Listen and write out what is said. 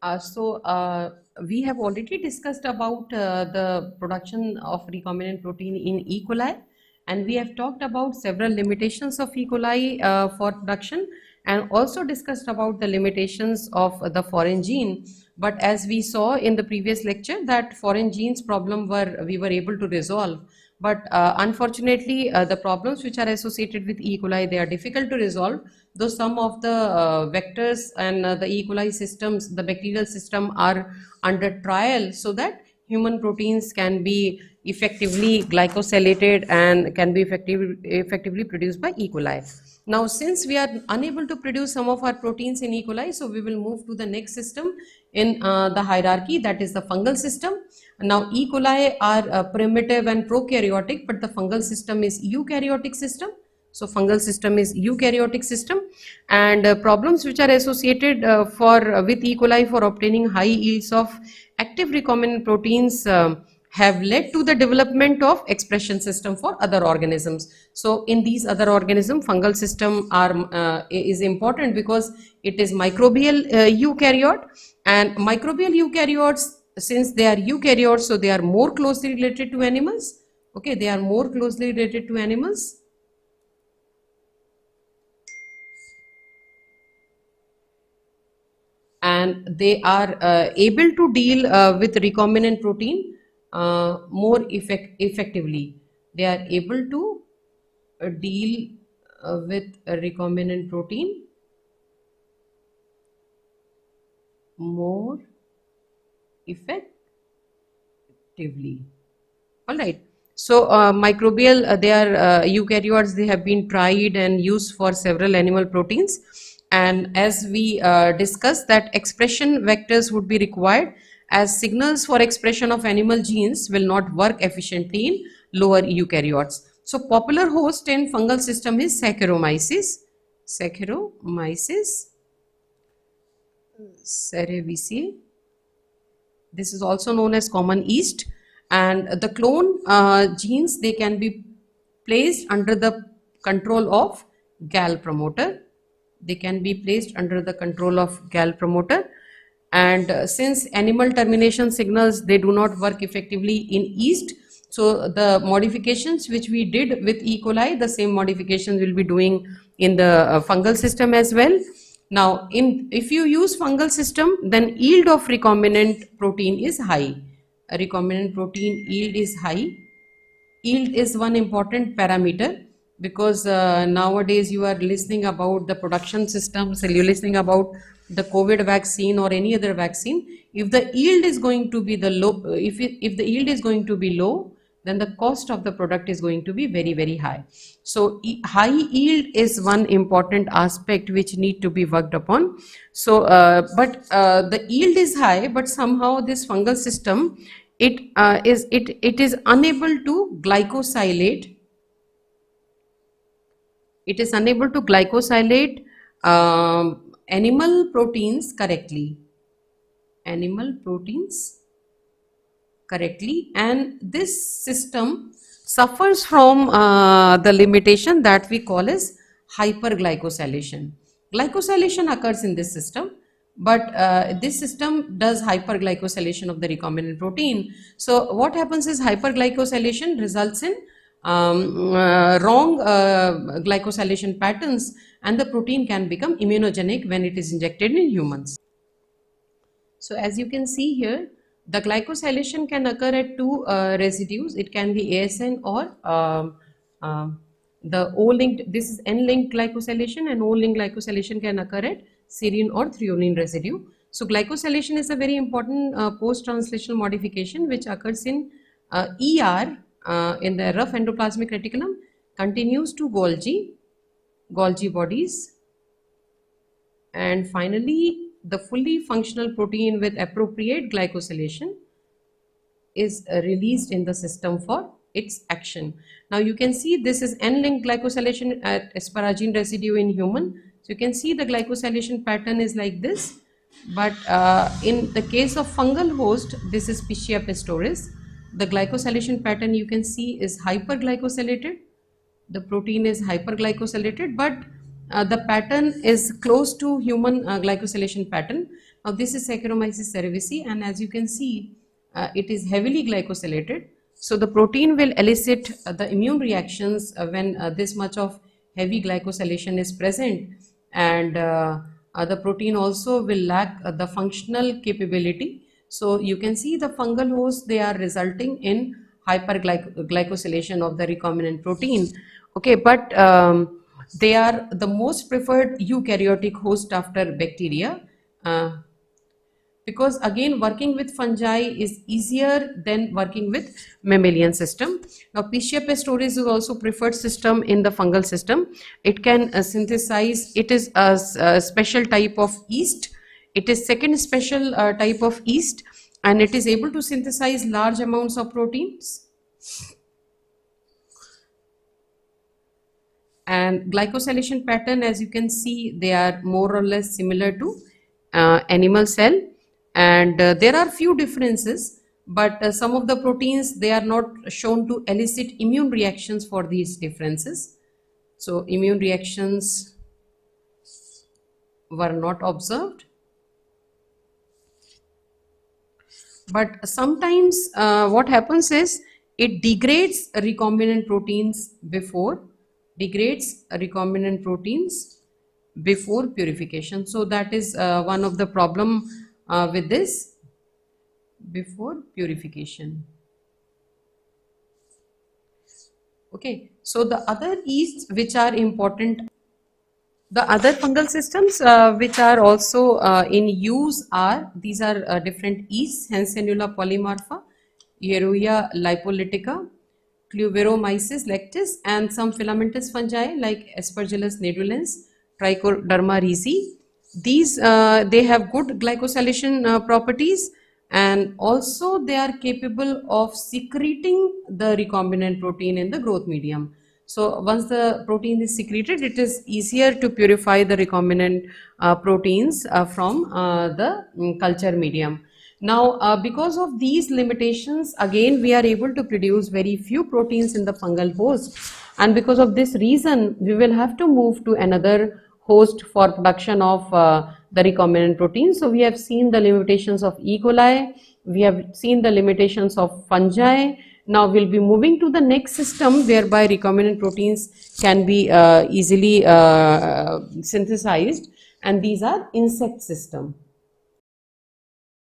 We have already discussed about the production of recombinant protein in E. coli, and we have talked about several limitations of E. coli for production, and also discussed about the limitations of the foreign gene. But as we saw in the previous lecture, that foreign genes problem we were able to resolve. But unfortunately, the problems which are associated with E. coli, they are difficult to resolve, though some of the vectors and the E. coli systems, the bacterial system, are under trial so that human proteins can be effectively glycosylated and can be effectively produced by E. coli. Now, since we are unable to produce some of our proteins in E. coli, so we will move to the next system in the hierarchy, that is the fungal system. Now, E. coli are primitive and prokaryotic, but the fungal system is eukaryotic system. So fungal system is eukaryotic system, and problems which are associated with E. coli for obtaining high yields of active recombinant proteins have led to the development of expression system for other organisms. So in these other organisms, fungal system is important because it is microbial eukaryote, and microbial eukaryotes, since they are eukaryotes, so they are more closely related to animals. Okay, they are more closely related to animals, and they are able to deal with recombinant protein more effectively. They are able to deal with recombinant protein more effectively. All right. So microbial, they are eukaryotes. They have been tried and used for several animal proteins. And as we discussed, that expression vectors would be required, as signals for expression of animal genes will not work efficiently in lower eukaryotes. So popular host in fungal system is Saccharomyces, Saccharomyces cerevisiae. This is also known as common yeast, and the clone genes, they can be placed under the control of gal promoter. They can be placed under the control of gal promoter, and since animal termination signals, they do not work effectively in yeast, so the modifications which we did with E. coli, the same modifications we'll be doing in the fungal system as well. Now, if you use fungal system, then yield of recombinant protein is high. A recombinant protein yield is high. Yield is one important parameter, because nowadays you are listening about the production systems, you're listening about the COVID vaccine or any other vaccine. If the yield is going to be if the yield is going to be low, then the cost of the product is going to be very, very high. So high yield is one important aspect which need to be worked upon. So the yield is high, but somehow this fungal system, it is unable to glycosylate. It is unable to glycosylate animal proteins correctly. Animal proteins correctly, and this system suffers from the limitation that we call as hyperglycosylation. Glycosylation occurs in this system, but this system does hyperglycosylation of the recombinant protein. So what happens is hyperglycosylation results in wrong glycosylation patterns, and the protein can become immunogenic when it is injected in humans. So as you can see here, the glycosylation can occur at two residues. It can be ASN or the O-linked. This is N-linked glycosylation, and O-linked glycosylation can occur at serine or threonine residue. So glycosylation is a very important post-translational modification which occurs in ER, in the rough endoplasmic reticulum, continues to Golgi bodies, and finally the fully functional protein with appropriate glycosylation is released in the system for its action. Now you can see this is N-linked glycosylation at asparagine residue in human. So you can see the glycosylation pattern is like this, but in the case of fungal host, this is Pichia pastoris. The glycosylation pattern you can see is hyperglycosylated. The protein is hyperglycosylated, but the pattern is close to human glycosylation pattern. Now this is Saccharomyces cerevisiae, and as you can see, it is heavily glycosylated. So the protein will elicit the immune reactions when this much of heavy glycosylation is present, and the protein also will lack the functional capability. So you can see the fungal hosts, they are resulting in hyperglycosylation of the recombinant protein. Okay, but they are the most preferred eukaryotic host after bacteria. Because again, working with fungi is easier than working with mammalian system. Now Pischia pastoris is also preferred system in the fungal system. It can synthesize, it is a special type of yeast. It is second special type of yeast, and it is able to synthesize large amounts of proteins. And glycosylation pattern, as you can see, they are more or less similar to animal cell, and there are few differences, but some of the proteins, they are not shown to elicit immune reactions for these differences. So immune reactions were not observed, but sometimes what happens is it degrades recombinant proteins before purification. So that is one of the problem with this, before purification. Okay, so the other yeasts which are important, the other fungal systems which are also in use are, these are different yeasts: Hansenula polymorpha, Yersinia lipolytica, Cluveromyces lactis, and some filamentous fungi like Aspergillus nidulans, Trichoderma rhizae. These they have good glycosylation properties, and also they are capable of secreting the recombinant protein in the growth medium. So once the protein is secreted, it is easier to purify the recombinant proteins from the culture medium. Now, because of these limitations, again, we are able to produce very few proteins in the fungal host. And because of this reason, we will have to move to another host for production of the recombinant protein. So we have seen the limitations of E. coli, we have seen the limitations of fungi. Now we'll be moving to the next system whereby recombinant proteins can be easily synthesized, and these are insect system.